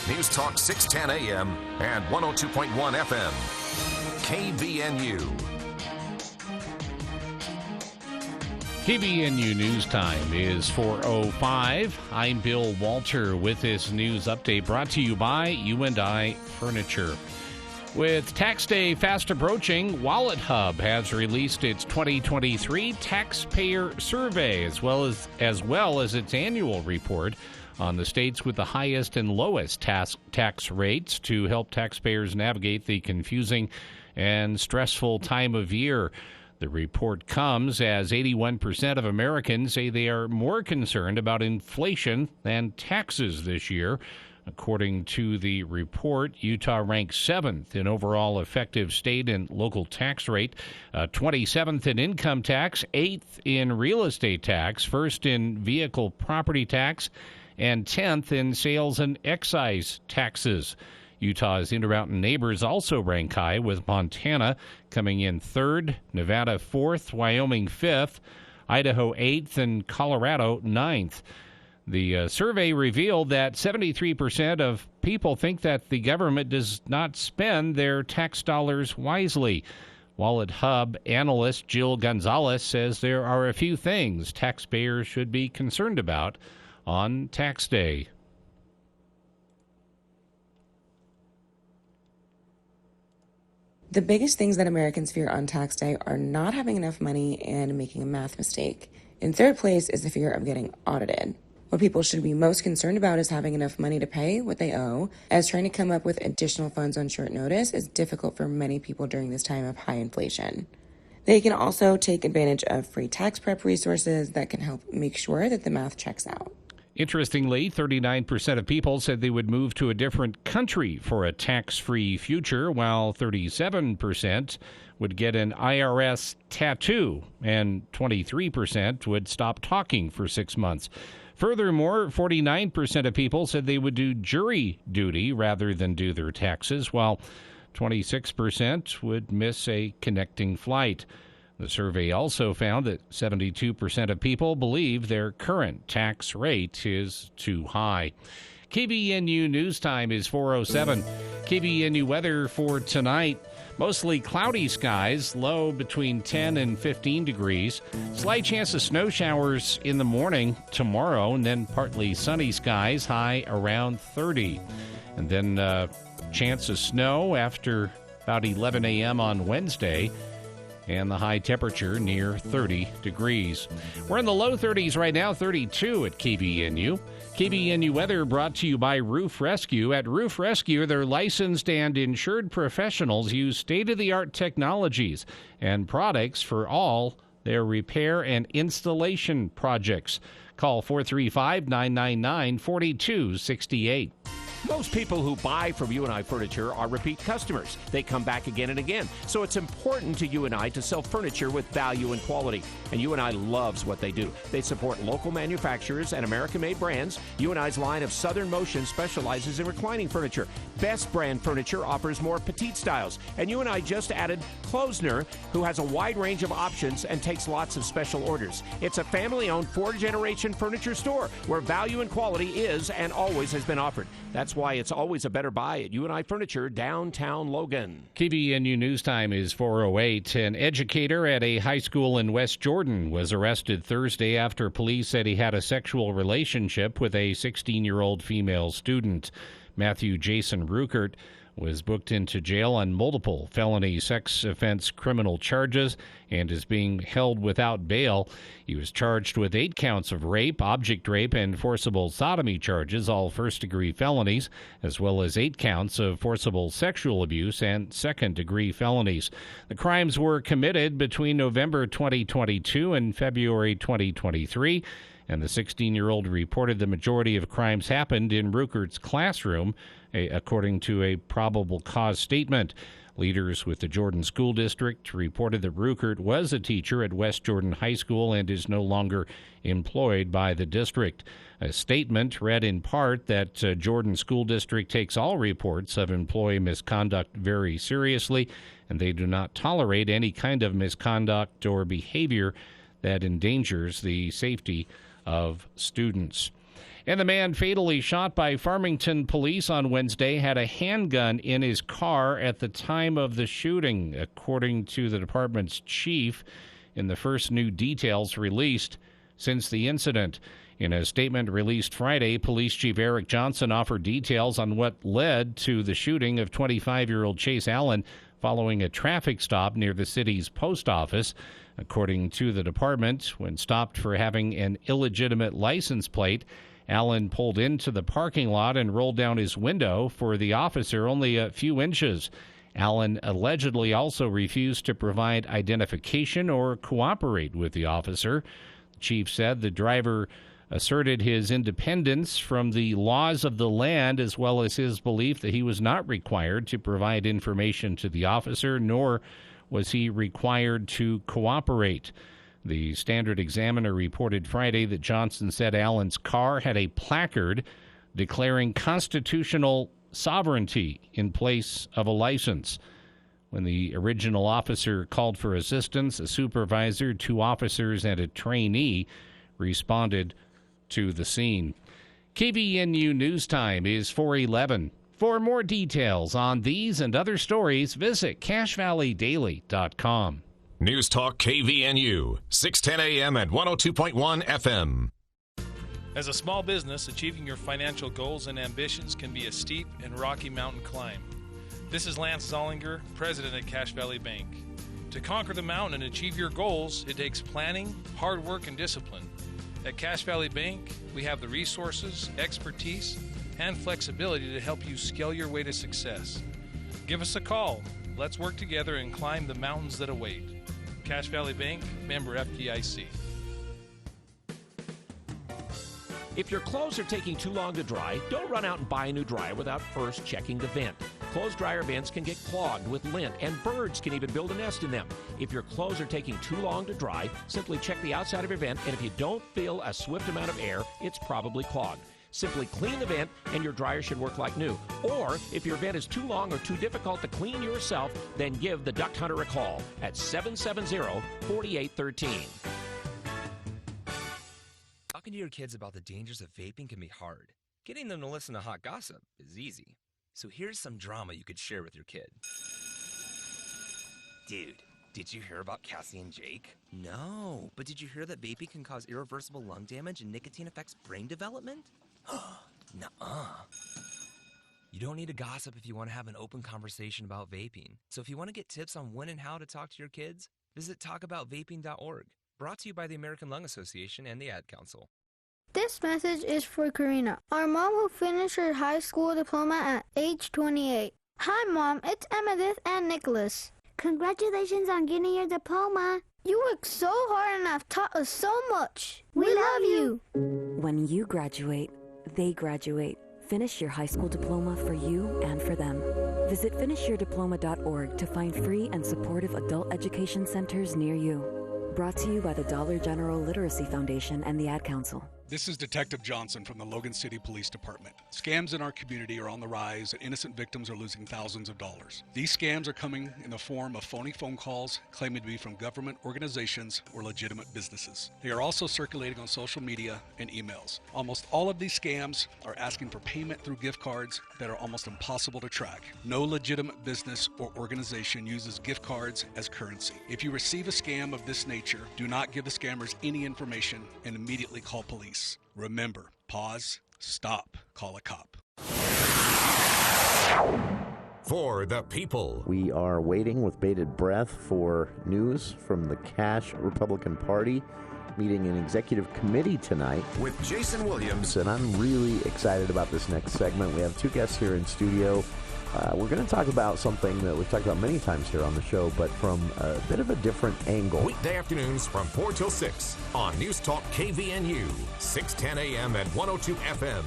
News Talk 610 AM and 102.1 FM. KBNU. KBNU News Time is 4:05. I'm Bill Walter with this news update brought to you by U&I Furniture. With Tax Day fast approaching, Wallet Hub has released its 2023 Taxpayer Survey as well as its annual report on the states with the highest and lowest tax rates to help taxpayers navigate the confusing and stressful time of year. The report comes as 81% of Americans say they are more concerned about inflation than taxes this year. According to the report, Utah ranks 7th in overall effective state and local tax rate, 27th in income tax, 8th in real estate tax, 1st in vehicle property tax, and 10th in sales and excise taxes. Utah's Intermountain neighbors also rank high, with Montana coming in 3rd, Nevada 4th, Wyoming 5th, Idaho 8th, and Colorado 9th. The survey revealed that 73% of people think that the government does not spend their tax dollars wisely. Wallet Hub analyst Jill Gonzalez says there are a few things taxpayers should be concerned about on tax day. The biggest things that Americans fear on tax day are not having enough money and making a math mistake. In third place is the fear of getting audited. What people should be most concerned about is having enough money to pay what they owe, as trying to come up with additional funds on short notice is difficult for many people during this time of high inflation. They can also take advantage of free tax prep resources that can help make sure that the math checks out. Interestingly, 39% of people said they would move to a different country for a tax-free future, while 37% would get an IRS tattoo, and 23% would stop talking for 6 months. Furthermore, 49% of people said they would do jury duty rather than do their taxes, while 26% would miss a connecting flight. The survey also found that 72% of people believe their current tax rate is too high. KBNU News Time is 4:07. KBNU weather for tonight. Mostly cloudy skies, low between 10 and 15 degrees. Slight chance of snow showers in the morning tomorrow, and then partly sunny skies, high around 30. And then chance of snow after about 11 a.m. on Wednesday, and the high temperature near 30 degrees. We're in the low 30s right now, 32 at KBNU. KBNU weather brought to you by Roof Rescue. At Roof Rescue, their licensed and insured professionals use state-of-the-art technologies and products for all their repair and installation projects. Call 435-999-4268. Most people who buy from U&I Furniture are repeat customers. They come back again and again. So it's important to U&I to sell furniture with value and quality. And U&I loves what they do. They support local manufacturers and American-made brands. U&I's line of Southern Motion specializes in reclining furniture. Best Brand Furniture offers more petite styles. And U&I just added Klosner, who has a wide range of options and takes lots of special orders. It's a family-owned 4th-generation furniture store where value and quality is and always has been offered. That's why it's always a better buy at U&I Furniture, downtown Logan. KBNU News Time is 4:08. An educator at a high school in West Jordan was arrested Thursday after police said he had a sexual relationship with a 16-year-old female student. Matthew Jason Ruckert was booked into jail on multiple felony sex offense criminal charges and is being held without bail. He was charged with 8 counts of rape, object rape, and forcible sodomy charges, all first-degree felonies, as well as 8 counts of forcible sexual abuse and second-degree felonies. The crimes were committed between November 2022 and February 2023, and the 16-year-old reported the majority of crimes happened in Ruckert's classroom, according to a probable cause statement. Leaders with the Jordan School District reported that Ruckert was a teacher at West Jordan High School and is no longer employed by the district. A statement read in part that Jordan School District takes all reports of employee misconduct very seriously, and they do not tolerate any kind of misconduct or behavior that endangers the safety of students. And the man fatally shot by Farmington police on Wednesday had a handgun in his car at the time of the shooting, according to the department's chief in the first new details released since the incident. In a statement released Friday, Police Chief Eric Johnson offered details on what led to the shooting of 25-year-old Chase Allen following a traffic stop near the city's post office. According to the department, when stopped for having an illegitimate license plate, Allen pulled into the parking lot and rolled down his window for the officer only a few inches. Allen allegedly also refused to provide identification or cooperate with the officer. The chief said the driver asserted his independence from the laws of the land, as well as his belief that he was not required to provide information to the officer, nor was he required to cooperate. The Standard Examiner reported Friday that Johnson said Allen's car had a placard declaring constitutional sovereignty in place of a license. When the original officer called for assistance, a supervisor, 2 officers, and a trainee responded to the scene. KVNU News Time is 4:11. For more details on these and other stories, visit CashValleyDaily.com. News Talk KVNU, 610 AM and 102.1 FM. As a small business, achieving your financial goals and ambitions can be a steep and rocky mountain climb. This is Lance Zollinger, president at Cache Valley Bank. To conquer the mountain and achieve your goals, it takes planning, hard work, and discipline. At Cache Valley Bank, we have the resources, expertise, and flexibility to help you scale your way to success. Give us a call. Let's work together and climb the mountains that await. Cache Valley Bank, member FDIC. If your clothes are taking too long to dry, don't run out and buy a new dryer without first checking the vent. Clothes dryer vents can get clogged with lint, and birds can even build a nest in them. If your clothes are taking too long to dry, simply check the outside of your vent, and if you don't feel a swift amount of air, it's probably clogged. Simply clean the vent and your dryer should work like new. Or if your vent is too long or too difficult to clean yourself, then give the Duct Hunter a call at 770-4813. Talking to your kids about the dangers of vaping can be hard. Getting them to listen to hot gossip is easy. So here's some drama you could share with your kid. Dude, did you hear about Cassie and Jake? No, but did you hear that vaping can cause irreversible lung damage and nicotine affects brain development? Nuh-uh. You don't need to gossip if you want to have an open conversation about vaping. So if you want to get tips on when and how to talk to your kids, visit talkaboutvaping.org. Brought to you by the American Lung Association and the Ad Council. This message is for Karina, our mom who finished her high school diploma at age 28. Hi, Mom. It's Emmettith and Nicholas. Congratulations on getting your diploma. You worked so hard and have taught us so much. We love you. When you graduate, they graduate. Finish your high school diploma for you and for them. Visit finishyourdiploma.org to find free and supportive adult education centers near you. Brought to you by the Dollar General Literacy Foundation and the Ad Council. This is Detective Johnson from the Logan City Police Department. Scams in our community are on the rise and innocent victims are losing thousands of dollars. These scams are coming in the form of phony phone calls claiming to be from government organizations or legitimate businesses. They are also circulating on social media and emails. Almost all of these scams are asking for payment through gift cards that are almost impossible to track. No legitimate business or organization uses gift cards as currency. If you receive a scam of this nature, do not give the scammers any information and immediately call police. Remember, pause, stop, call a cop. For the people. We are waiting with bated breath for news from the Cache Republican Party meeting an executive committee tonight. With Jason Williams. And I'm really excited about this next segment. We have 2 guests here in studio. We're going to talk about something that we've talked about many times here on the show, but from a bit of a different angle. Weekday afternoons from 4 till 6 on News Talk KVNU, 610 AM and 102 FM.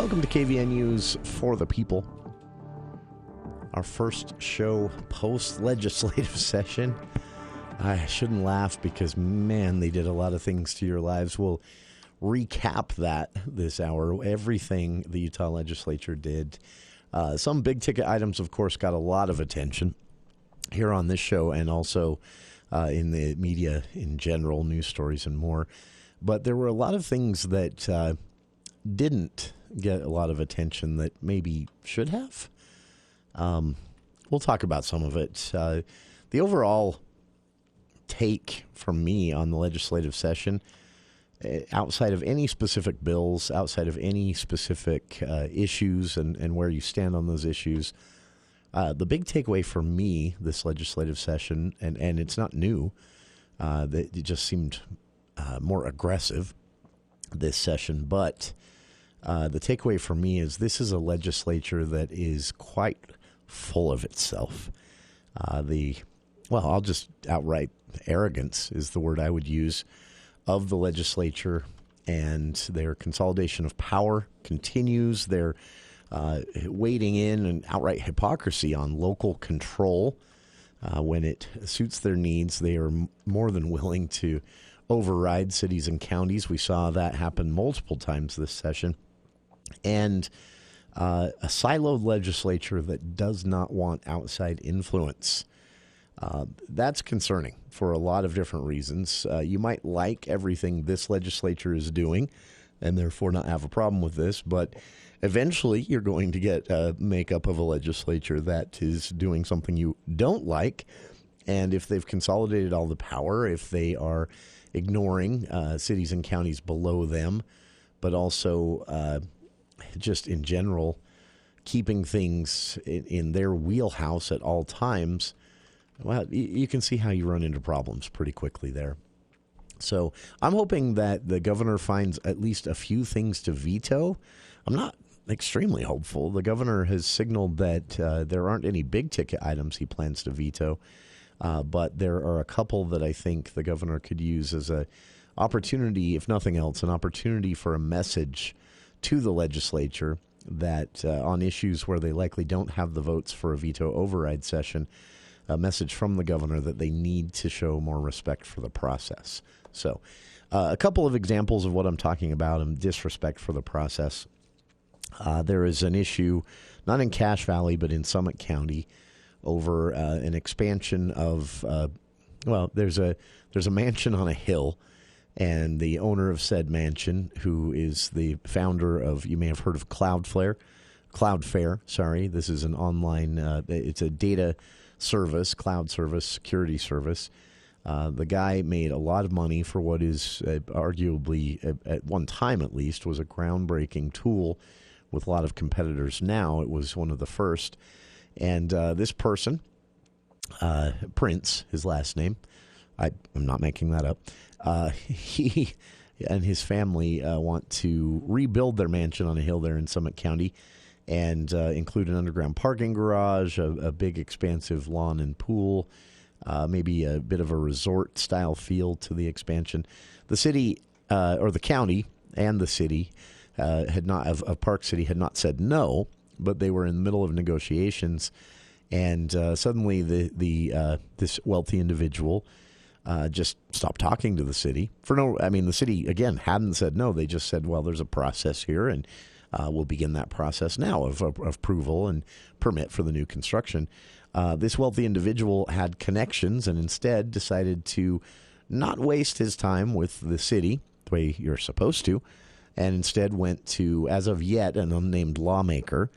Welcome to KVNU's For the People. Our first show post-legislative session. I shouldn't laugh because, man, they did a lot of things to your lives. We'll recap that this hour, everything the Utah legislature did. Some big-ticket items, of course, got a lot of attention here on this show and also in the media in general, news stories and more. But there were a lot of things that didn't get a lot of attention that maybe should have. We'll talk about some of it. The overall take from me on the legislative session, outside of any specific bills, outside of any specific issues and where you stand on those issues, the big takeaway for me this legislative session, and it's not new, that it just seemed more aggressive this session, but the takeaway for me is this is a legislature that is quite full of itself. I'll just outright arrogance is the word I would use of the legislature, and their consolidation of power continues. Their wading in and outright hypocrisy on local control. When it suits their needs, they are more than willing to override cities and counties. We saw that happen multiple times this session. And a siloed legislature that does not want outside influence. That's concerning for a lot of different reasons. You might like everything this legislature is doing and therefore not have a problem with this, but eventually you're going to get a makeup of a legislature that is doing something you don't like. And if they've consolidated all the power, if they are ignoring cities and counties below them, but also just in general, keeping things in their wheelhouse at all times, well, you can see how you run into problems pretty quickly there. So I'm hoping that the governor finds at least a few things to veto. I'm not extremely hopeful. The governor has signaled that there aren't any big-ticket items he plans to veto, but there are a couple that I think the governor could use as an opportunity, if nothing else, an opportunity for a message to the legislature that on issues where they likely don't have the votes for a veto override session, a message from the governor that they need to show more respect for the process. So a couple of examples of what I'm talking about and disrespect for the process. There is an issue, not in Cache Valley, but in Summit County, over an expansion of, there's a mansion on a hill. And the owner of said mansion, who is the founder of, you may have heard of Cloudflare, this is an online, it's a data service, cloud service, security service. The guy made a lot of money for what is arguably, at one time at least, was a groundbreaking tool with a lot of competitors. Now it was one of the first. And this person, Prince, his last name, I'm not making that up. He and his family want to rebuild their mansion on a hill there in Summit County and include an underground parking garage, a big expansive lawn and pool, maybe a bit of a resort-style feel to the expansion. The city, or the county and the city, Park City had not said no, but they were in the middle of negotiations, and suddenly this wealthy individual just stopped talking to the city. The city, again, hadn't said no. They just said, well, there's a process here, and we'll begin that process now of approval and permit for the new construction. This wealthy individual had connections and instead decided to not waste his time with the city the way you're supposed to, and instead went to, as of yet, an unnamed lawmaker,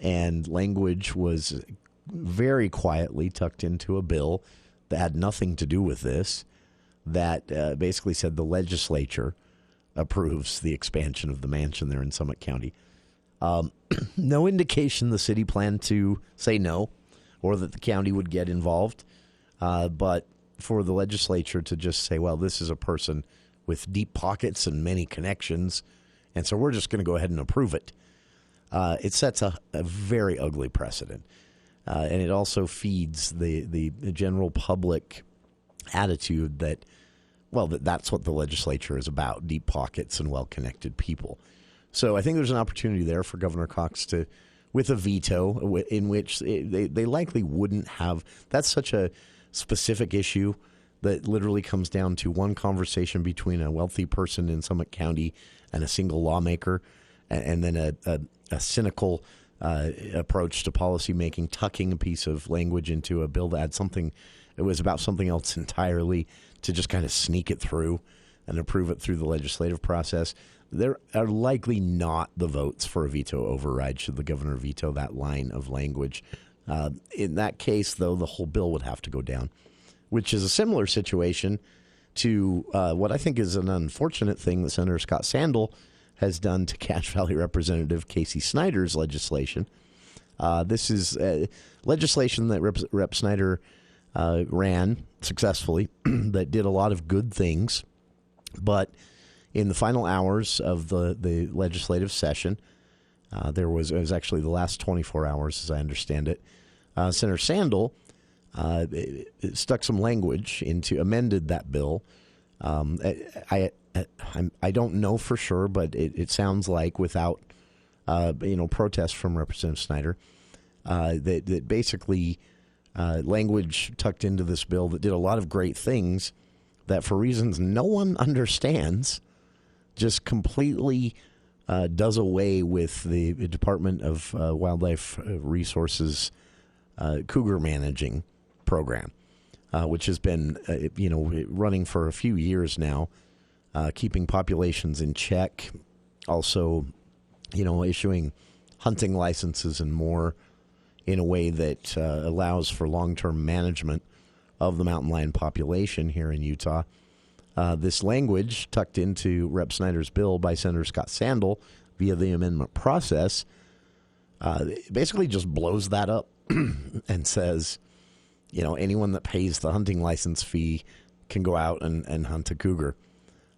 and language was very quietly tucked into a bill that had nothing to do with this, that basically said the legislature approves the expansion of the mansion there in Summit County. No indication the city planned to say no or that the county would get involved, but for the legislature to just say, well, this is a person with deep pockets and many connections, and so we're just going to go ahead and approve it. It sets a very ugly precedent. And it also feeds the general public attitude that, well, that's what the legislature is about, deep pockets and well-connected people. So I think there's an opportunity there for Governor Cox to, with a veto, in which they likely wouldn't have. That's such a specific issue that literally comes down to one conversation between a wealthy person in Summit County and a single lawmaker, and then a cynical approach to policymaking, tucking a piece of language into a bill that had something, it was about something else entirely, to just kind of sneak it through and approve it through the legislative process. There are likely not the votes for a veto override should the governor veto that line of language. In that case, though, the whole bill would have to go down, which is a similar situation to what I think is an unfortunate thing that Senator Scott Sandel has done to Cache Valley Representative Casey Snyder's legislation. This is legislation that Rep. Snyder ran successfully that did a lot of good things, but in the final hours of the legislative session, it was actually the last 24 hours, as I understand it, Senator Sandel stuck some language amended that bill. I don't know for sure, but it sounds like without protest from Representative Snyder, that basically language tucked into this bill that did a lot of great things that, for reasons no one understands, just completely does away with the Department of Wildlife Resources cougar managing program, which has been running for a few years now, keeping populations in check, also issuing hunting licenses and more in a way that allows for long-term management of the mountain lion population here in Utah. This language tucked into Rep. Snyder's bill by Senator Scott Sandel via the amendment process basically just blows that up and says, anyone that pays the hunting license fee can go out and hunt a cougar.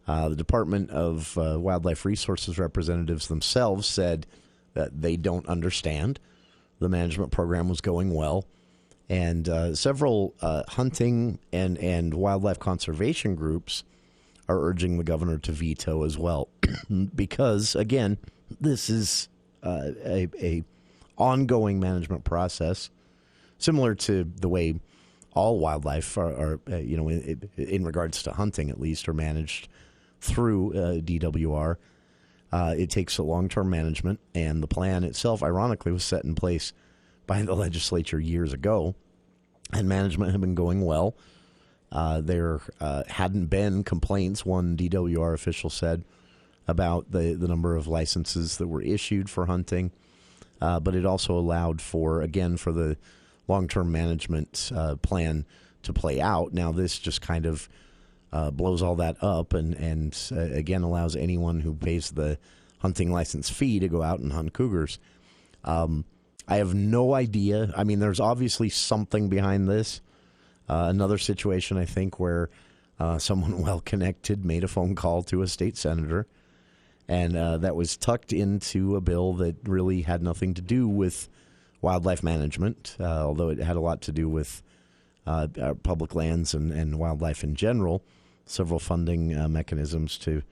The Department of Wildlife Resources representatives themselves said that they don't understand. The management program was going well. And several hunting and wildlife conservation groups are urging the governor to veto as well. Because, again, this is a ongoing management process, similar to the way all wildlife are in regards to hunting at least, are managed through DWR. It takes a long-term management, and the plan itself, ironically, was set in place by the legislature years ago, and management had been going well. There hadn't been complaints, one DWR official said, about the number of licenses that were issued for hunting, but it also allowed for the long-term management plan to play out. Now this just kind of blows all that up and again allows anyone who pays the hunting license fee to go out and hunt cougars. I have no idea. I mean, there's obviously something behind this. Another situation, I think, where someone well-connected made a phone call to a state senator, and that was tucked into a bill that really had nothing to do with wildlife management, although it had a lot to do with public lands and wildlife in general, several funding mechanisms to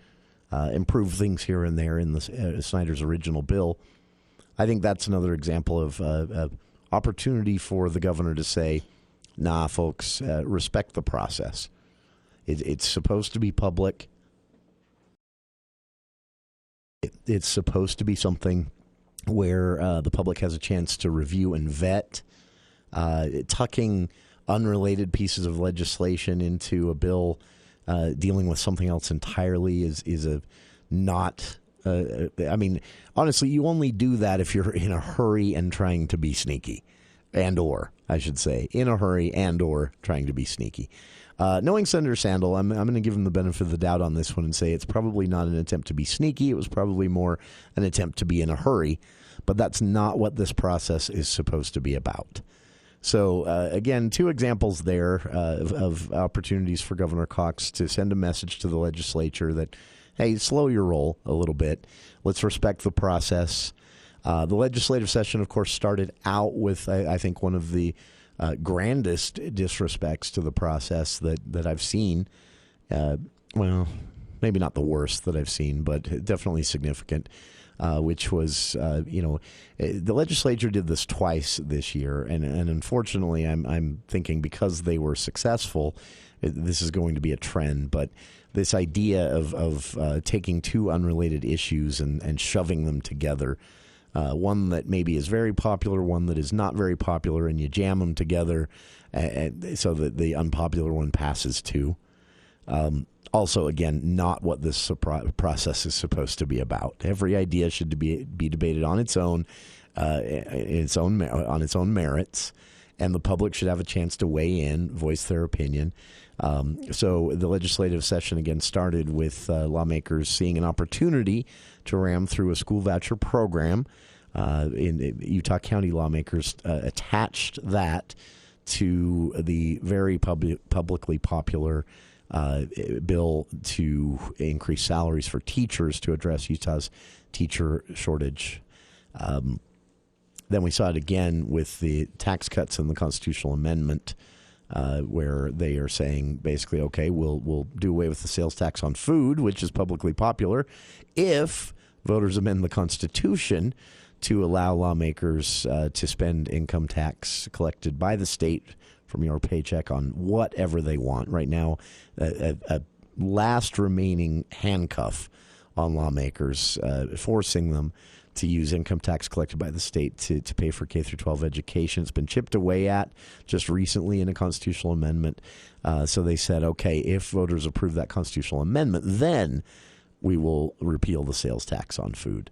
improve things here and there in the Snyder's original bill. I think that's another example of opportunity for the governor to say, nah, folks, respect the process. It's supposed to be public. It's supposed to be something where the public has a chance to review and vet. Tucking unrelated pieces of legislation into a bill dealing with something else entirely is a not... I mean, honestly, you only do that if you're in a hurry and trying to be sneaky. In a hurry and or trying to be sneaky. Knowing Senator Sandel, I'm going to give him the benefit of the doubt on this one and say it's probably not an attempt to be sneaky. It was probably more an attempt to be in a hurry. But that's not what this process is supposed to be about. So, again, two examples there of opportunities for Governor Cox to send a message to the legislature that, hey, slow your roll a little bit. Let's respect the process. The legislative session, of course, started out with, I think, one of the grandest disrespects to the process that I've seen. Well, maybe not the worst that I've seen, but definitely significant. which was, the legislature did this twice this year, and unfortunately, I'm thinking because they were successful, this is going to be a trend. But this idea of taking two unrelated issues and shoving them together, one that maybe is very popular, one that is not very popular, and you jam them together so that the unpopular one passes too. Also, again, not what this process is supposed to be about. Every idea should be debated on its own, on its own merits, and the public should have a chance to weigh in, voice their opinion. So the legislative session again started with lawmakers seeing an opportunity to ram through a school voucher program. Utah County lawmakers attached that to the very publicly popular bill to increase salaries for teachers to address Utah's teacher shortage. Then we saw it again with the tax cuts and the constitutional amendment, where they are saying basically, okay, we'll do away with the sales tax on food, which is publicly popular, if voters amend the Constitution to allow lawmakers to spend income tax collected by the state from your paycheck on whatever they want. Right now, a last remaining handcuff on lawmakers, forcing them to use income tax collected by the state to pay for K-12 education. It's been chipped away at just recently in a constitutional amendment. So they said, okay, if voters approve that constitutional amendment, then we will repeal the sales tax on food.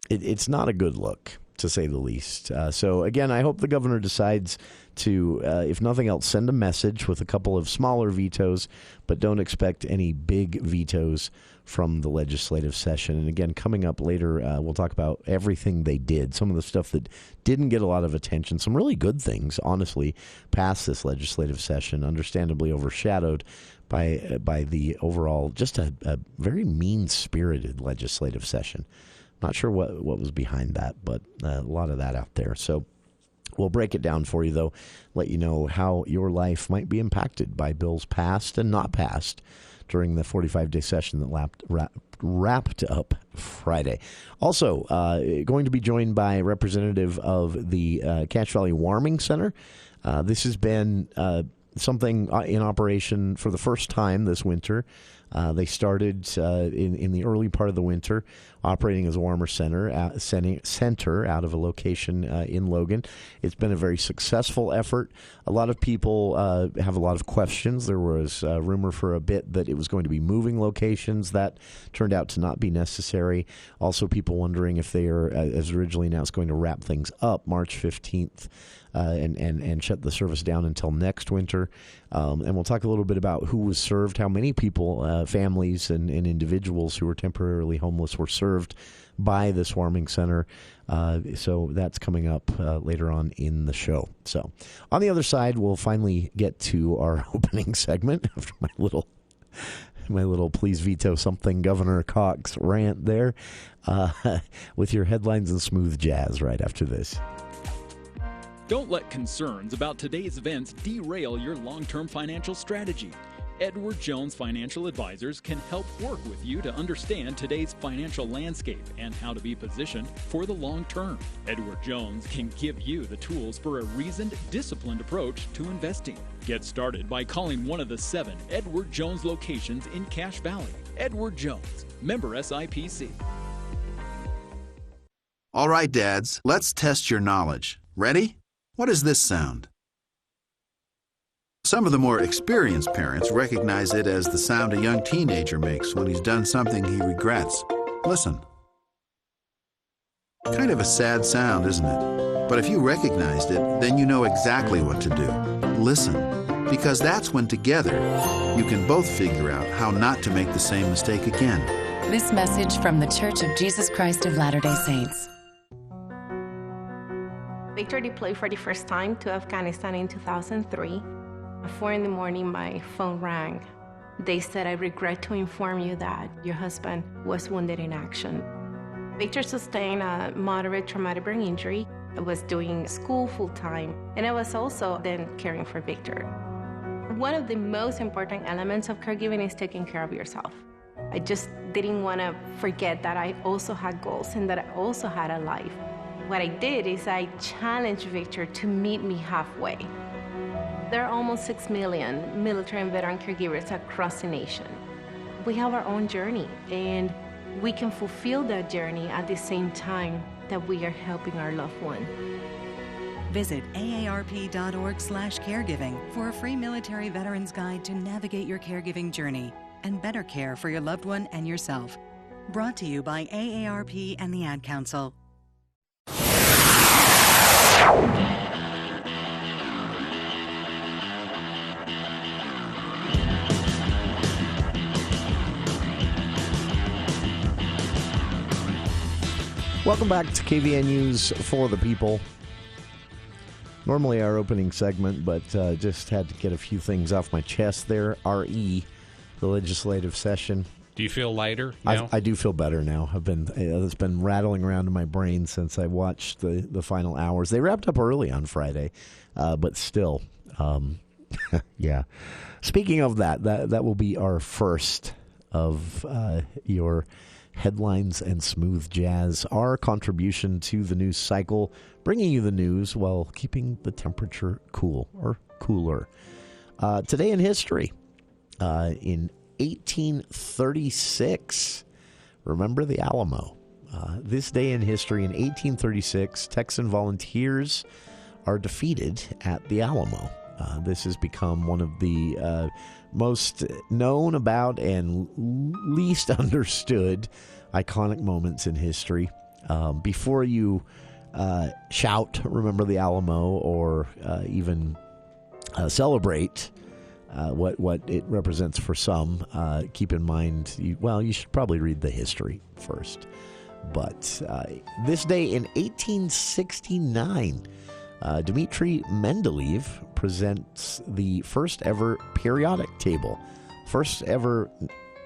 It's not a good look, to say the least. So, again, I hope the governor decides to, if nothing else, send a message with a couple of smaller vetoes, but don't expect any big vetoes from the legislative session. And, again, coming up later, we'll talk about everything they did, some of the stuff that didn't get a lot of attention, some really good things, honestly, past this legislative session, understandably overshadowed by the overall, just a very mean-spirited legislative session. Not sure what was behind that, but a lot of that out there. So we'll break it down for you, though, let you know how your life might be impacted by bills passed and not passed during the 45-day session that wrapped up Friday. Also, going to be joined by a representative of the Cache Valley Warming Center. This has been something in operation for the first time this winter. They started in the early part of the winter, operating as a warmer center out of a location in Logan. It's been a very successful effort. A lot of people have a lot of questions. There was a rumor for a bit that it was going to be moving locations. That turned out to not be necessary. Also, people wondering if they are, as originally announced, going to wrap things up March 15th. And shut the service down until next winter. And we'll talk a little bit about who was served, how many people, families and individuals who were temporarily homeless were served by this warming center. So that's coming up later on in the show. So on the other side, we'll finally get to our opening segment after my little please veto something Governor Cox rant there, with your headlines and smooth jazz right after this. Don't let concerns about today's events derail your long-term financial strategy. Edward Jones Financial Advisors can help work with you to understand today's financial landscape and how to be positioned for the long term. Edward Jones can give you the tools for a reasoned, disciplined approach to investing. Get started by calling one of the 7 Edward Jones locations in Cache Valley. Edward Jones, member SIPC. All right, dads, let's test your knowledge. Ready? What does this sound? Some of the more experienced parents recognize it as the sound a young teenager makes when he's done something he regrets. Listen. Kind of a sad sound, isn't it? But if you recognized it, then you know exactly what to do. Listen, because that's when together you can both figure out how not to make the same mistake again. This message from The Church of Jesus Christ of Latter-day Saints. Victor deployed for the first time to Afghanistan in 2003. At 4 a.m, my phone rang. They said, "I regret to inform you that your husband was wounded in action." Victor sustained a moderate traumatic brain injury. I was doing school full-time, and I was also then caring for Victor. One of the most important elements of caregiving is taking care of yourself. I just didn't want to forget that I also had goals and that I also had a life. What I did is I challenged Victor to meet me halfway. There are almost 6 million military and veteran caregivers across the nation. We have our own journey, and we can fulfill that journey at the same time that we are helping our loved one. Visit aarp.org/caregiving for a free military veterans guide to navigate your caregiving journey and better care for your loved one and yourself. Brought to you by AARP and the Ad Council. Welcome back to KVN News for the People. Normally our opening segment, but just had to get a few things off my chest there. RE, the legislative session. Do you feel lighter now? I do feel better now. It's been rattling around in my brain since I watched the final hours. They wrapped up early on Friday, but still, yeah. Speaking of that will be our first of your headlines and smooth jazz, our contribution to the news cycle, bringing you the news while keeping the temperature cool or cooler. Today in history, in 1836, remember the Alamo. This day in history, in 1836, Texan volunteers are defeated at the Alamo. This has become one of the most known about and least understood iconic moments in history. Before you shout, remember the Alamo, or even celebrate what it represents for some, keep in mind, you should probably read the history first. But this day in 1869, Dmitri Mendeleev presents the first ever periodic table. First ever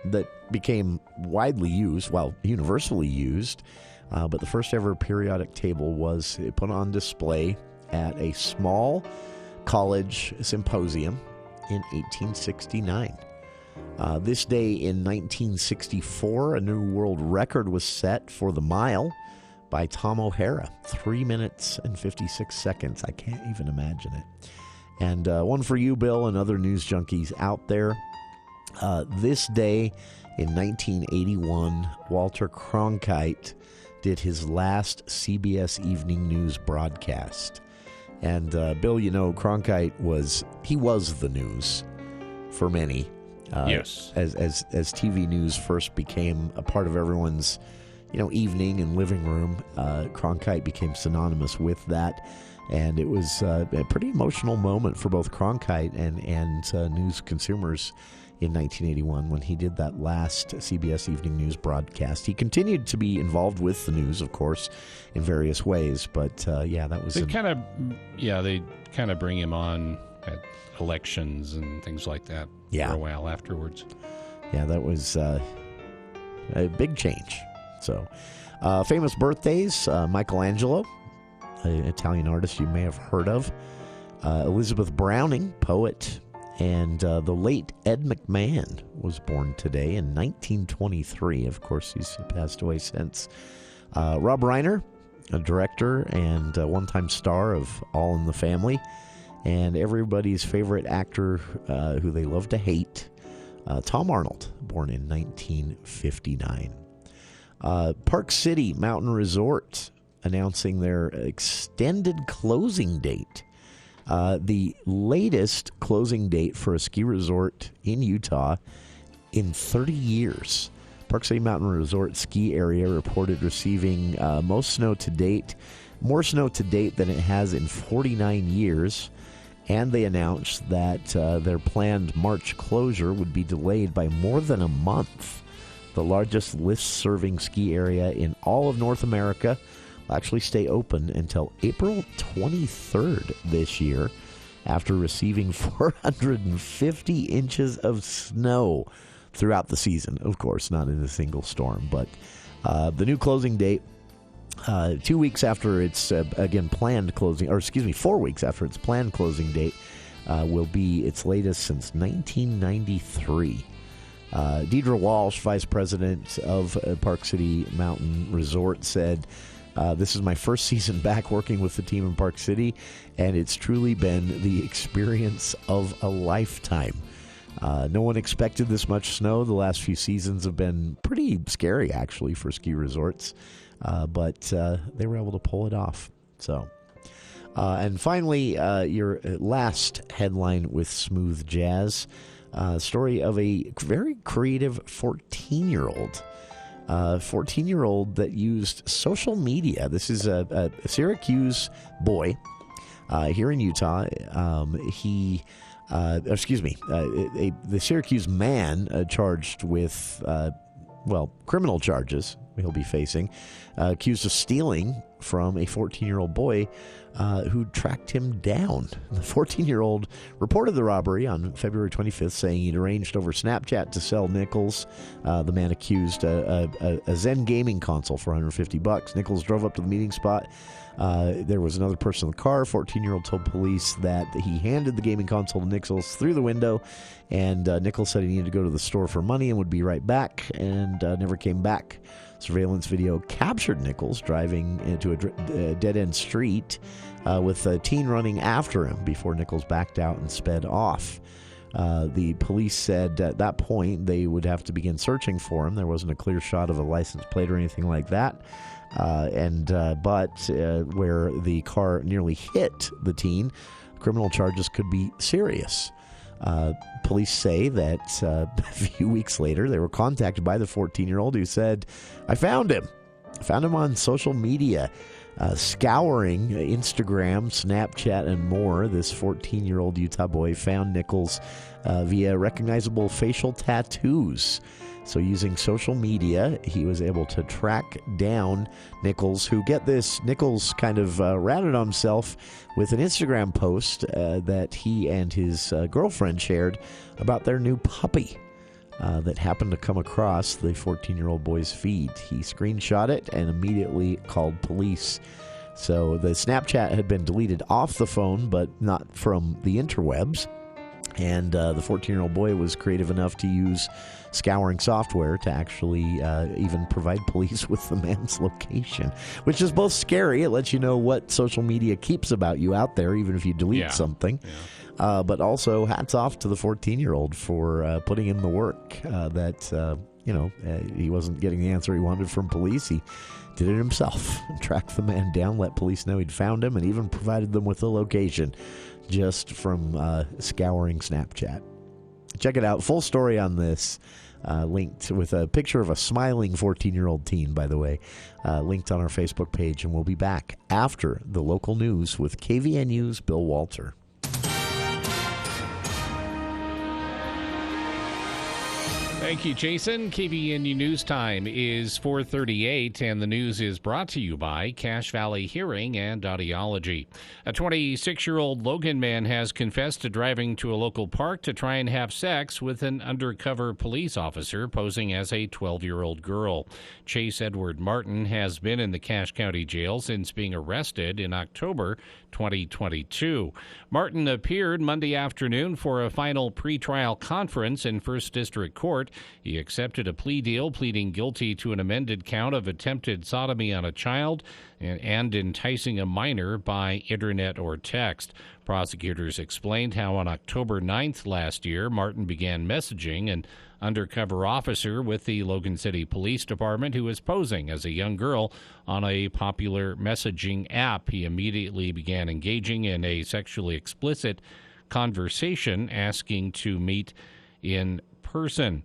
that became widely used, universally used, but the first ever periodic table was put on display at a small college symposium in 1869. This day in 1964, a new world record was set for the mile by Tom O'Hara, 3 minutes and 56 seconds. I can't even imagine it. And one for you, Bill, and other news junkies out there. This day in 1981, Walter Cronkite did his last CBS Evening News broadcast. And Bill, Cronkite was the news for many. Yes. As TV news first became a part of everyone's evening and living room, Cronkite became synonymous with that. And it was a pretty emotional moment for both Cronkite and news consumers in 1981 when he did that last CBS Evening News broadcast. He continued to be involved with the news, of course, in various ways. But that was they kind of bring him on at elections and things like that for a while afterwards. Yeah, that was a big change. So, famous birthdays: Michelangelo, an Italian artist you may have heard of. Elizabeth Browning, poet. And the late Ed McMahon was born today in 1923. Of course, he's passed away since. Rob Reiner, a director and one-time star of All in the Family, and everybody's favorite actor who they love to hate, Tom Arnold, born in 1959. Park City Mountain Resort announcing their extended closing date. The latest closing date for a ski resort in Utah in 30 years. Park City Mountain Resort ski area reported receiving more snow to date than it has in 49 years. And they announced that their planned March closure would be delayed by more than a month. The largest list-serving ski area in all of North America will actually stay open until April 23rd this year after receiving 450 inches of snow throughout the season. Of course, not in a single storm, but the new closing date, 2 weeks after its planned closing, 4 weeks after its planned closing date, will be its latest since 1993. Deidre Walsh, vice president of Park City Mountain Resort, said, this is my first season back working with the team in Park City, and it's truly been the experience of a lifetime. No one expected this much snow. The last few seasons have been pretty scary, actually, for ski resorts, but they were able to pull it off. So, and finally, your last headline with Smooth Jazz, story of a very creative 14-year-old. 14-year-old that used social media. This is a Syracuse boy here in Utah. The Syracuse man charged with, criminal charges he'll be facing, accused of stealing from a 14-year-old boy who tracked him down. The 14-year-old reported the robbery on February 25th, saying he'd arranged over Snapchat to sell Nichols, the man accused, a Zen gaming console for $150. Nichols drove up to the meeting spot. There was another person in the car. 14-year-old told police that he handed the gaming console to Nichols through the window, and Nichols said he needed to go to the store for money and would be right back, and never came back. Surveillance video captured Nichols driving into a dead-end street with a teen running after him before Nichols backed out and sped off. The police said at that point they would have to begin searching for him. There wasn't a clear shot of a license plate or anything like that. But where the car nearly hit the teen, criminal charges could be serious. Police say that a few weeks later, they were contacted by the 14-year-old who said, I found him. I found him on social media, scouring Instagram, Snapchat, and more. This 14-year-old Utah boy found Nichols via recognizable facial tattoos. So using social media, he was able to track down Nichols, who, get this, Nichols kind of ratted on himself with an Instagram post that he and his girlfriend shared about their new puppy that happened to come across the 14-year-old boy's feed. He screenshot it and immediately called police. So the Snapchat had been deleted off the phone, but not from the interwebs. And the 14-year-old boy was creative enough to use scouring software to actually even provide police with the man's location, which is both scary. It lets you know what social media keeps about you out there, even if you delete something. Yeah. But also, hats off to the 14-year-old for putting in the work that, he wasn't getting the answer he wanted from police. He did it himself, tracked the man down, let police know he'd found him, and even provided them with the location just from scouring Snapchat. Check it out. Full story on this, linked with a picture of a smiling 14-year-old teen, by the way, linked on our Facebook page. And we'll be back after the local news with KVNU's Bill Walter. Thank you, Jason. KVNU News Time is 4:38, and the news is brought to you by Cache Valley Hearing and Audiology. A 26-year-old Logan man has confessed to driving to a local park to try and have sex with an undercover police officer posing as a 12-year-old girl. Chase Edward Martin has been in the Cache County Jail since being arrested in October 2022. Martin appeared Monday afternoon for a final pretrial conference in First District Court. He accepted a plea deal, pleading guilty to an amended count of attempted sodomy on a child and enticing a minor by internet or text. Prosecutors explained how on October 9th last year, Martin began messaging an undercover officer with the Logan City Police Department who was posing as a young girl on a popular messaging app. He immediately began engaging in a sexually explicit conversation, asking to meet in person.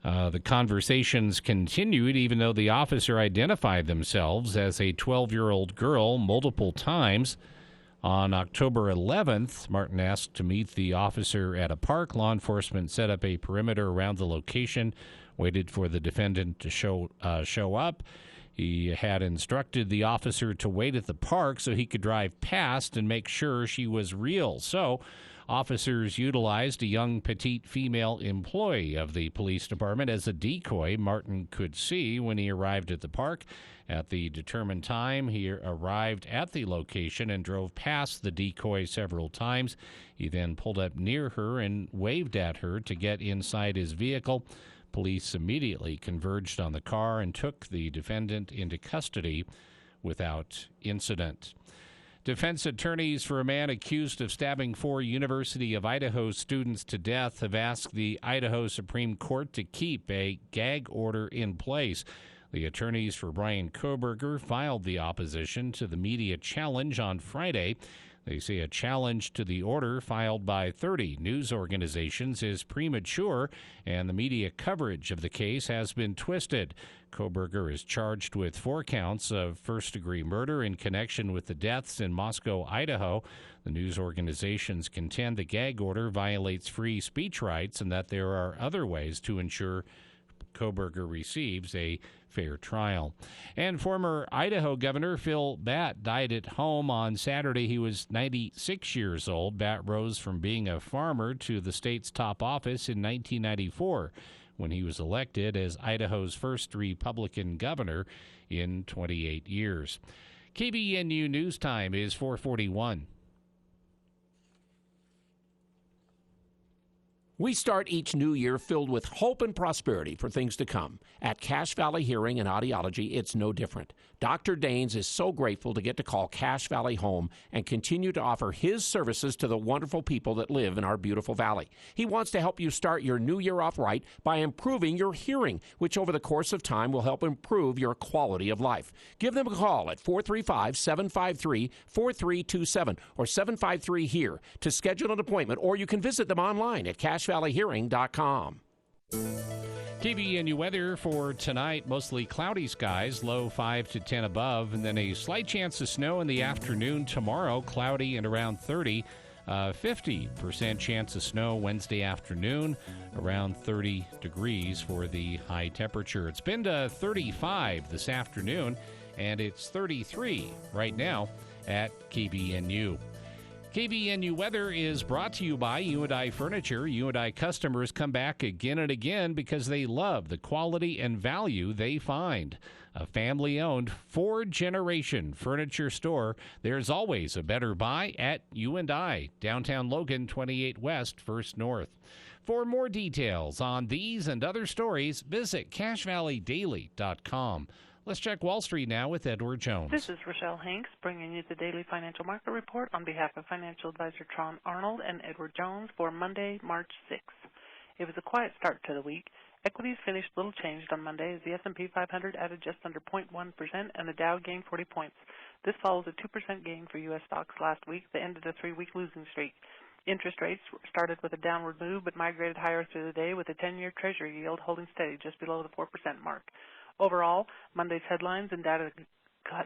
The conversations continued even though the officer identified themselves as a 12-year-old girl multiple times. On October 11th, Martin asked to meet the officer at a park. Law enforcement set up a perimeter around the location, waited for the defendant to show up. He had instructed the officer to wait at the park so he could drive past and make sure she was real. So officers utilized a young petite female employee of the police department as a decoy Martin could see when he arrived at the park. At the determined time, he arrived at the location and drove past the decoy several times. He then pulled up near her and waved at her to get inside his vehicle. Police immediately converged on the car and took the defendant into custody without incident. Defense attorneys for a man accused of stabbing 4 University of Idaho students to death have asked the Idaho Supreme Court to keep a gag order in place. The attorneys for Brian Koberger filed the opposition to the media challenge on Friday. They say a challenge to the order filed by 30 news organizations is premature, and the media coverage of the case has been twisted. Koberger is charged with 4 counts of first-degree murder in connection with the deaths in Moscow, Idaho. The news organizations contend the gag order violates free speech rights and that there are other ways to ensure Koberger receives a fair trial. And former Idaho Governor Phil Batt died at home on Saturday. He was 96 years old. Batt rose from being a farmer to the state's top office in 1994 when he was elected as Idaho's first Republican governor in 28 years. KBNU News Time is 4:41. We start each new year filled with hope and prosperity for things to come. At Cache Valley Hearing and Audiology, it's no different. Dr. Daines is so grateful to get to call Cache Valley home and continue to offer his services to the wonderful people that live in our beautiful valley. He wants to help you start your new year off right by improving your hearing, which over the course of time will help improve your quality of life. Give them a call at 435-753-4327 or 753-HERE to schedule an appointment, or you can visit them online at CacheValleyHearing.com. KBNU weather for tonight, mostly cloudy skies, low 5 to 10 above, and then a slight chance of snow in the afternoon tomorrow, cloudy and around 30. 50% chance of snow Wednesday afternoon, around 30 degrees for the high temperature. It's been to 35 this afternoon, and it's 33 right now at KBNU. KBNU weather is brought to you by U&I Furniture. U&I customers come back again and again because they love the quality and value they find. A family-owned 4-generation furniture store. There's always a better buy at U&I, downtown Logan, 28 West, 1st North. For more details on these and other stories, visit CacheValleyDaily.com. Let's check Wall Street now with Edward Jones. This is Rochelle Hanks bringing you the Daily Financial Market Report on behalf of financial advisor Tron Arnold and Edward Jones for Monday, March 6th. It was a quiet start to the week. Equities finished little changed on Monday as the S&P 500 added just under 0.1% and the Dow gained 40 points. This follows a 2% gain for U.S. stocks last week that ended a 3-week losing streak. Interest rates started with a downward move but migrated higher through the day with the 10-year Treasury yield holding steady just below the 4% mark. Overall, Monday's headlines and data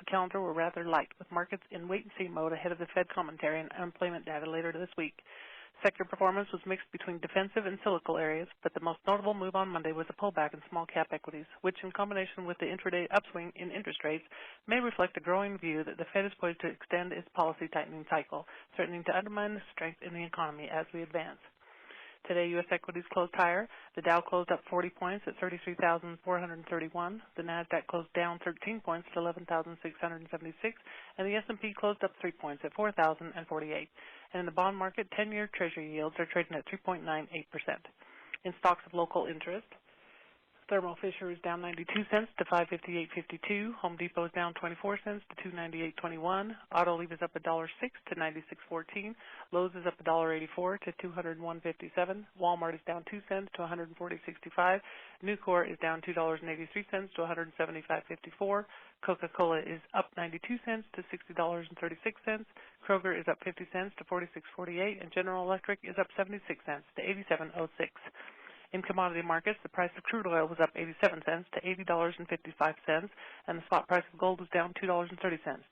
calendar were rather light, with markets in wait-and-see mode ahead of the Fed commentary and unemployment data later this week. Sector performance was mixed between defensive and cyclical areas, but the most notable move on Monday was a pullback in small-cap equities, which in combination with the intraday upswing in interest rates may reflect a growing view that the Fed is poised to extend its policy tightening cycle, threatening to undermine the strength in the economy as we advance. Today, U.S. equities closed higher. The Dow closed up 40 points at 33,431. The Nasdaq closed down 13 points at 11,676. And the S&P closed up 3 points at 4,048. And in the bond market, 10-year Treasury yields are trading at 3.98%. In stocks of local interest, Thermo Fisher is down 92 cents to $558.52. Home Depot is down 24 cents to $298.21. Autoliv is up $1.06 to $96.14. Lowe's is up $1.84 to $201.57. Walmart is down 2 cents to $140.65. Nucor is down $2.83 to $175.54. Coca-Cola is up 92 cents to $60.36. Kroger is up 50 cents to $46.48. And General Electric is up 76 cents to $87.06. In commodity markets, the price of crude oil was up 87 cents to $80.55, and the spot price of gold was down $2.30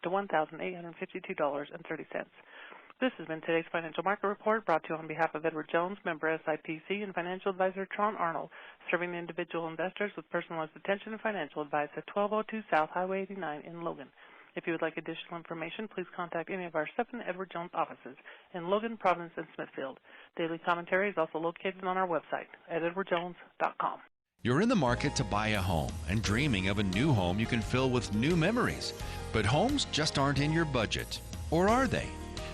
to $1,852.30. This has been today's Financial Market Report, brought to you on behalf of Edward Jones, member SIPC, and financial advisor Tron Arnold, serving individual investors with personalized attention and financial advice at 1202 South Highway 89 in Logan. If you would like additional information, please contact any of our 7 Edward Jones offices in Logan, Providence, and Smithfield. Daily commentary is also located on our website at edwardjones.com. You're in the market to buy a home and dreaming of a new home you can fill with new memories. But homes just aren't in your budget. Or are they?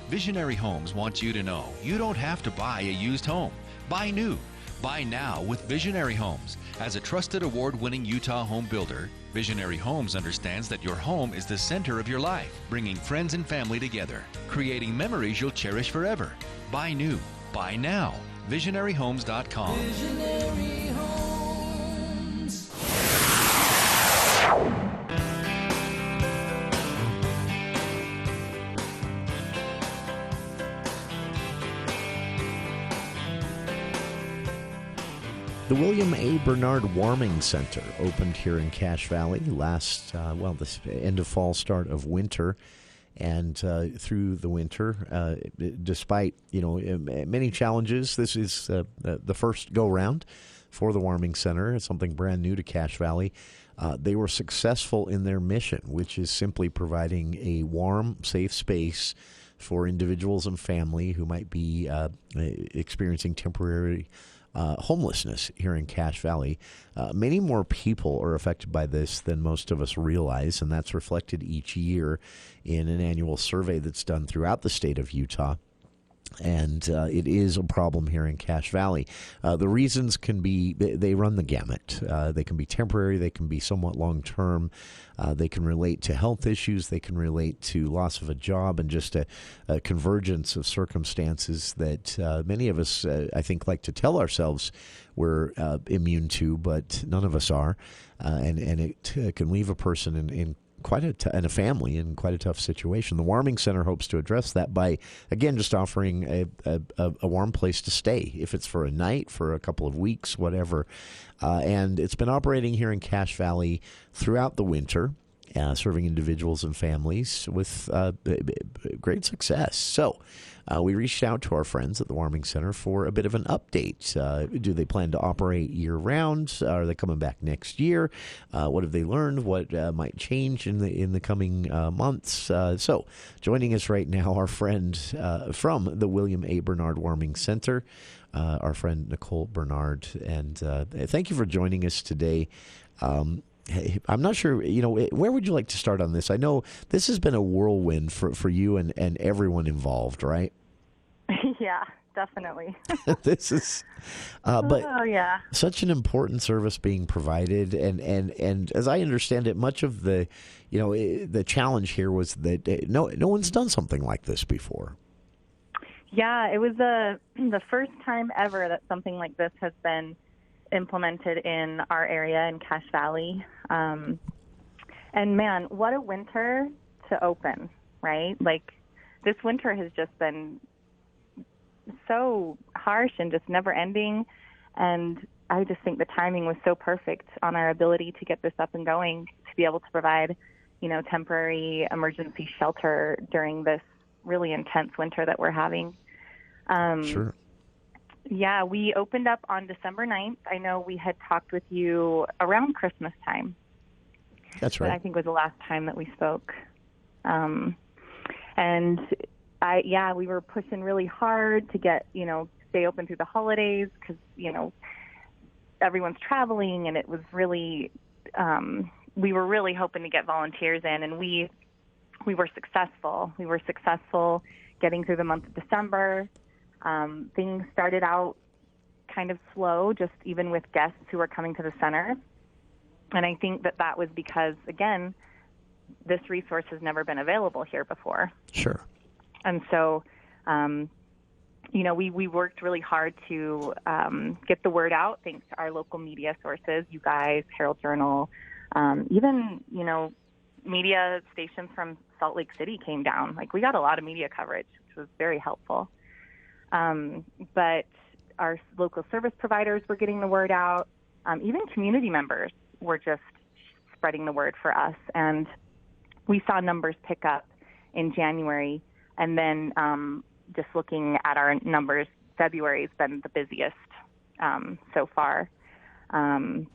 Visionary Homes wants you to know you don't have to buy a used home. Buy new. Buy now with Visionary Homes. As a trusted award-winning Utah home builder, Visionary Homes understands that your home is the center of your life, bringing friends and family together, creating memories you'll cherish forever. Buy new. Buy now. VisionaryHomes.com. Visionary Homes. The William A. Burnard Warming Center opened here in Cache Valley last, the end of fall, start of winter. And through the winter, despite, many challenges, this is the first go-round for the Warming Center. It's something brand new to Cache Valley. They were successful in their mission, which is simply providing a warm, safe space for individuals and family who might be experiencing temporary homelessness here in Cache Valley. Many more people are affected by this than most of us realize, and that's reflected each year in an annual survey that's done throughout the state of Utah. And it is a problem here in Cache Valley. The reasons can be, they run the gamut. They can be temporary. They can be somewhat long-term. They can relate to health issues. They can relate to loss of a job and just a convergence of circumstances that many of us, I think, like to tell ourselves we're immune to, but none of us are. And it can leave a person in and a family in quite a tough situation. The Warming Center hopes to address that by, again, just offering a warm place to stay, if it's for a night, for a couple of weeks, whatever. And it's been operating here in Cache Valley throughout the winter, serving individuals and families with great success. So we reached out to our friends at the Warming Center for a bit of an update. Do they plan to operate year-round? Are they coming back next year? What have they learned? What might change in the coming months? So joining us right now, our friend from the William A. Burnard Warming Center, our friend Nicole Burnard. And thank you for joining us today. I'm not sure, where would you like to start on this? I know this has been a whirlwind for you and everyone involved, right? Yeah, definitely. This is, such an important service being provided. And as I understand it, much of the challenge here was that no one's done something like this before. Yeah, it was the first time ever that something like this has been implemented in our area in Cache Valley. And man, what a winter to open, right? Like, this winter has just been so harsh and just never ending. And I just think the timing was so perfect on our ability to get this up and going, to be able to provide, temporary emergency shelter during this really intense winter that we're having. Sure. Yeah, we opened up on December 9th. I know we had talked with you around Christmas time. That's right. I think was the last time that we spoke. And we were pushing really hard to get, stay open through the holidays because, everyone's traveling, and it was really, we were really hoping to get volunteers in, and we were successful. We were successful getting through the month of December. Things started out kind of slow, just even with guests who were coming to the center. And I think that was because, again, this resource has never been available here before. Sure. And so, we worked really hard to get the word out, thanks to our local media sources, you guys, Herald Journal, even, media stations from Salt Lake City came down. Like, we got a lot of media coverage, which was very helpful. But our local service providers were getting the word out. Even community members were just spreading the word for us. And we saw numbers pick up in January. And then just looking at our numbers, February has been the busiest so far. And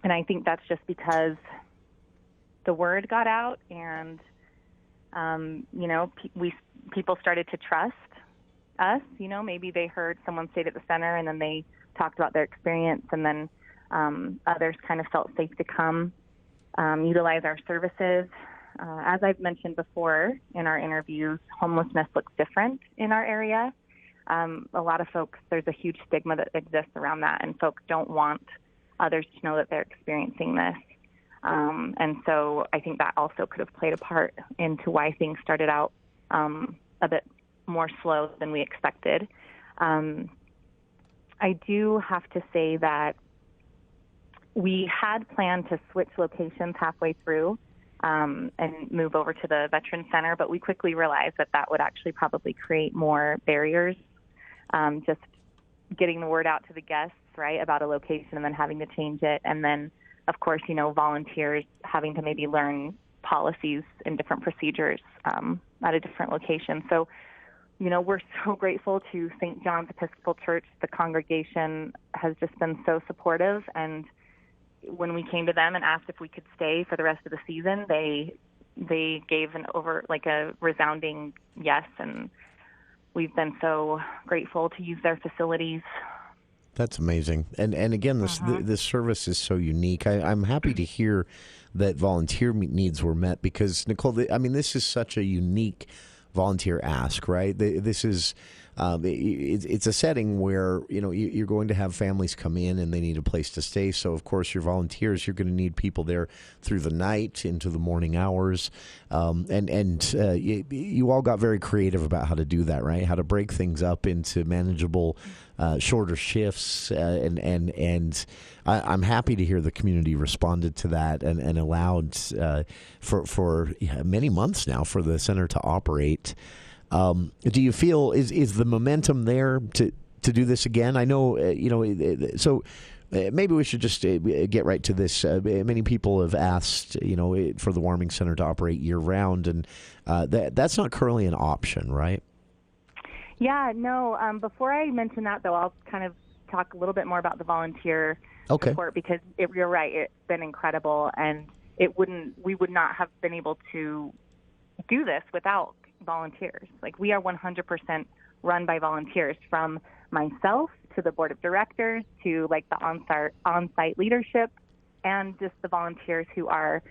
I think that's just because the word got out and, people started to trust us. Maybe they heard someone stayed at the center and then they talked about their experience, and then others kind of felt safe to come utilize our services. As I've mentioned before in our interviews, homelessness looks different in our area. a lot of folks, there's a huge stigma that exists around that, and folks don't want others to know that they're experiencing this. And so I think that also could have played a part into why things started out a bit more slow than we expected. I do have to say that we had planned to switch locations halfway through and move over to the Veterans Center, but we quickly realized that that would actually probably create more barriers, just getting the word out to the guests, right, about a location and then having to change it. And then, of course, volunteers having to maybe learn policies and different procedures at a different location. So, we're so grateful to St. John's Episcopal Church. The congregation has just been so supportive, and when we came to them and asked if we could stay for the rest of the season, they gave a resounding yes, and we've been so grateful to use their facilities. That's amazing. And again, this service is so unique. I'm happy to hear that volunteer needs were met because, Nicole, this is such a unique volunteer ask, right? This is it's a setting where you're going to have families come in and they need a place to stay. So of course, your volunteers, you're going to need people there through the night into the morning hours, and you all got very creative about how to do that, right? How to break things up into manageable, shorter shifts, and I'm happy to hear the community responded to that and allowed for many months now for the center to operate. Do you feel is the momentum there to do this again? I know so maybe we should just get right to this. Many people have asked for the warming center to operate year round, and that's not currently an option, right? Yeah, no. Before I mention that, though, I'll kind of talk a little bit more about the volunteer support because you're right. It's been incredible, and we would not have been able to do this without volunteers. Like, we are 100% run by volunteers, from myself to the board of directors to like the on-site leadership, and just the volunteers who are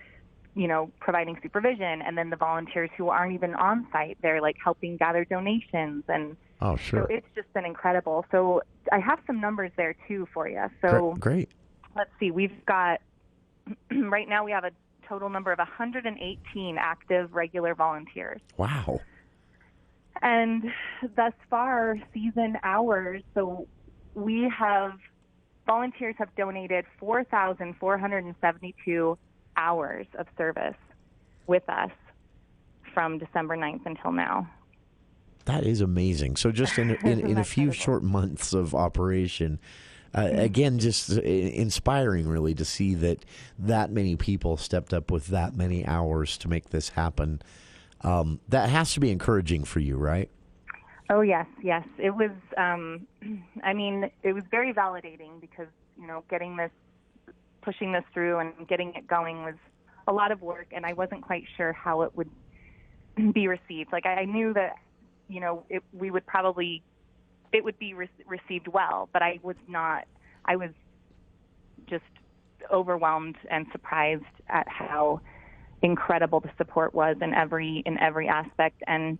providing supervision, and then the volunteers who aren't even on site, they're like helping gather donations. And oh, sure. So it's just been incredible. So I have some numbers there too for you. So great. Let's see, we've got right now we have a total number of 118 active regular volunteers. Wow. And thus far, season hours, so volunteers have donated 4,472 hours of service with us from December 9th until now. That is amazing. So just in a few short months of operation, again, just inspiring really to see that many people stepped up with that many hours to make this happen. That has to be encouraging for you, right? Oh, yes. It was, it was very validating because, pushing this through and getting it going was a lot of work, and I wasn't quite sure how it would be received. Like, I knew that, it would be received well, but I was just overwhelmed and surprised at how incredible the support was in every aspect. And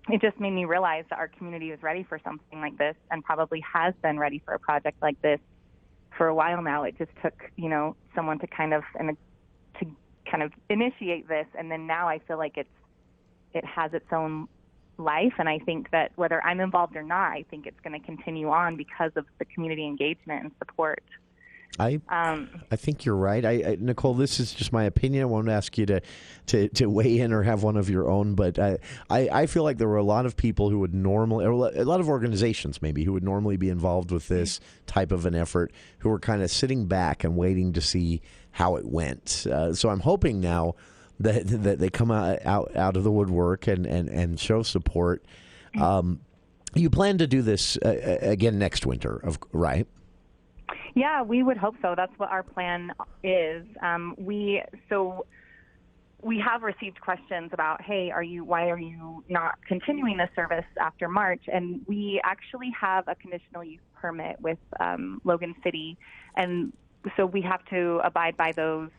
it just made me realize that our community was ready for something like this, and probably has been ready for a project like this for a while now. It just took, someone to kind of initiate this, and then now I feel like it has its own life. And I think that whether I'm involved or not, I think it's going to continue on because of the community engagement and support. I think you're right. Nicole, this is just my opinion. I won't ask you to weigh in or have one of your own, but I feel like there were a lot of people who would normally, or a lot of organizations maybe, who would normally be involved with this type of an effort, who were kind of sitting back and waiting to see how it went. So I'm hoping now that they come out of the woodwork and show support. You plan to do this again next winter, right? Yeah, we would hope so. That's what our plan is. We have received questions about, hey, why are you not continuing the service after March? And we actually have a conditional use permit with Logan City, and so we have to abide by those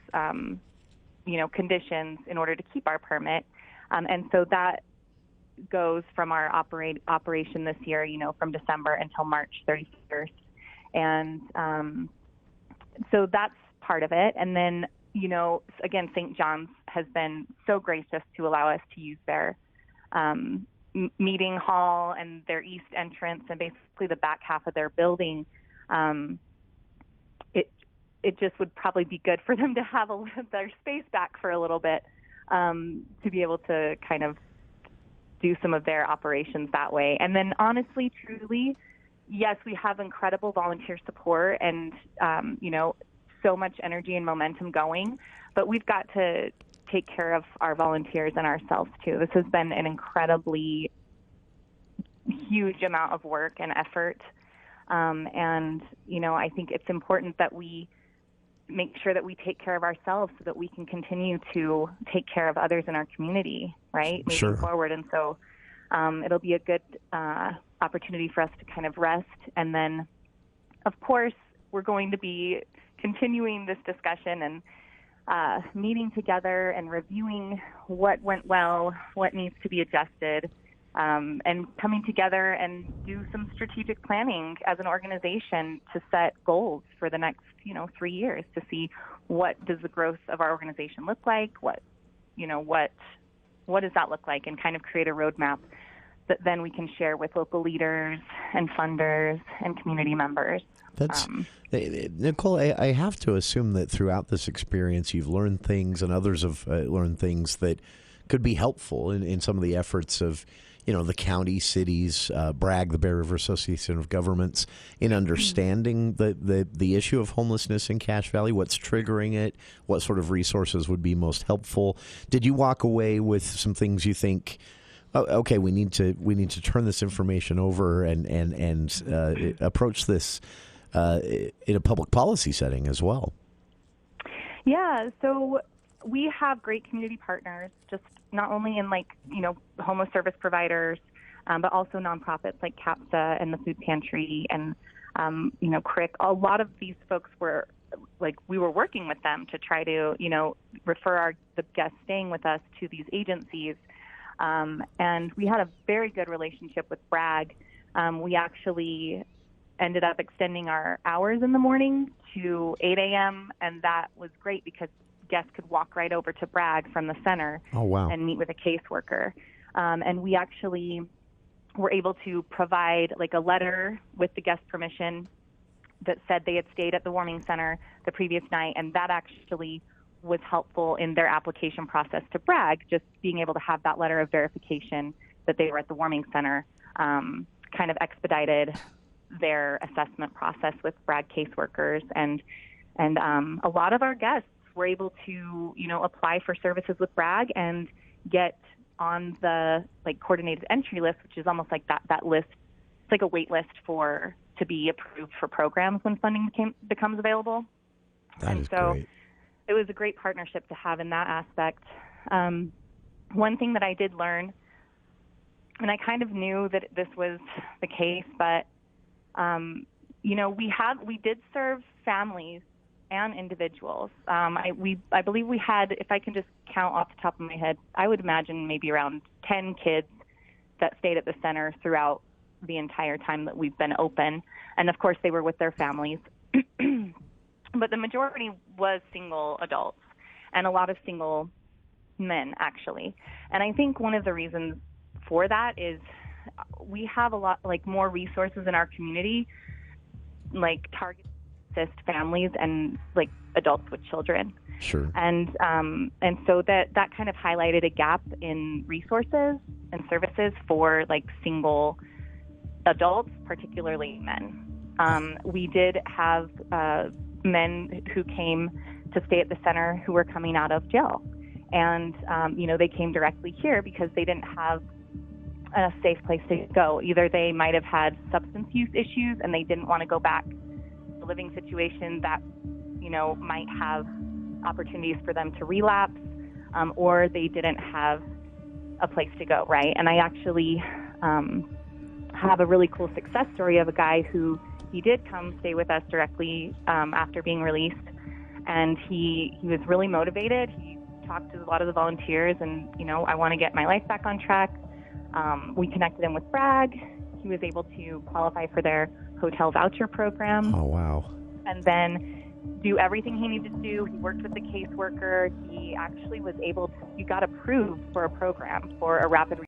conditions in order to keep our permit. And so that goes from our operation this year, from December until March 31st. And so that's part of it. And then, again, St. John's has been so gracious to allow us to use their meeting hall and their east entrance and basically the back half of their building. It just would probably be good for them to have their space back for a little bit, to be able to kind of do some of their operations that way. And then honestly, truly, yes, we have incredible volunteer support and, so much energy and momentum going, but we've got to take care of our volunteers and ourselves too. This has been an incredibly huge amount of work and effort. And, I think it's important that we make sure that we take care of ourselves so that we can continue to take care of others in our community, right? Moving forward. And so it'll be a good opportunity for us to kind of rest. And then, of course, we're going to be continuing this discussion and meeting together and reviewing what went well, what needs to be adjusted, and coming together and do some strategic planning as an organization to set goals for the next, 3 years to see what does the growth of our organization look like, what does that look like, and kind of create a roadmap that then we can share with local leaders and funders and community members. That's Nicole, I have to assume that throughout this experience you've learned things and others have learned things that could be helpful in some of the efforts of the county, cities, BRAG, the Bear River Association of Governments, in understanding the issue of homelessness in Cache Valley, what's triggering it, what sort of resources would be most helpful. Did you walk away with some things you think, okay, we need to turn this information over and approach this in a public policy setting as well? Yeah, so we have great community partners, just not only in homeless service providers, but also nonprofits like CAPSA and the Food Pantry and, CRIC. A lot of these folks were we were working with them to try to, refer the guests staying with us to these agencies. And we had a very good relationship with BRAG. We actually ended up extending our hours in the morning to 8 a.m., and that was great because guests could walk right over to BRAG from the center and meet with a caseworker. And we actually were able to provide a letter with the guest permission that said they had stayed at the warming center the previous night, and that actually was helpful in their application process to BRAG, just being able to have that letter of verification that they were at the warming center kind of expedited their assessment process with BRAG caseworkers. And a lot of our guests were able to, apply for services with BRAG and get on the coordinated entry list, which is almost like that list. It's like a wait list to be approved for programs when funding becomes available. That is great. It was a great partnership to have in that aspect. One thing that I did learn, and I kind of knew that this was the case, but we did serve families and individuals. I believe we had, if I can just count off the top of my head, I would imagine maybe around 10 kids that stayed at the center throughout the entire time that we've been open. And of course they were with their families. But the majority was single adults and a lot of single men, actually. And I think one of the reasons for that is we have a lot more resources in our community, target assist families and adults with children. Sure. And so that kind of highlighted a gap in resources and services for single adults, particularly men. We did have men who came to stay at the center who were coming out of jail. And, they came directly here because they didn't have a safe place to go. Either they might have had substance use issues and they didn't want to go back to a living situation that, might have opportunities for them to relapse, or they didn't have a place to go, right? And I actually have a really cool success story of a guy who he did come stay with us directly after being released, and he was really motivated. He talked to a lot of the volunteers and, I want to get my life back on track. We connected him with Bragg. He was able to qualify for their hotel voucher program. Oh, wow. And then do everything he needed to do. He worked with the caseworker. He actually was able to, he got approved for a program for a rapid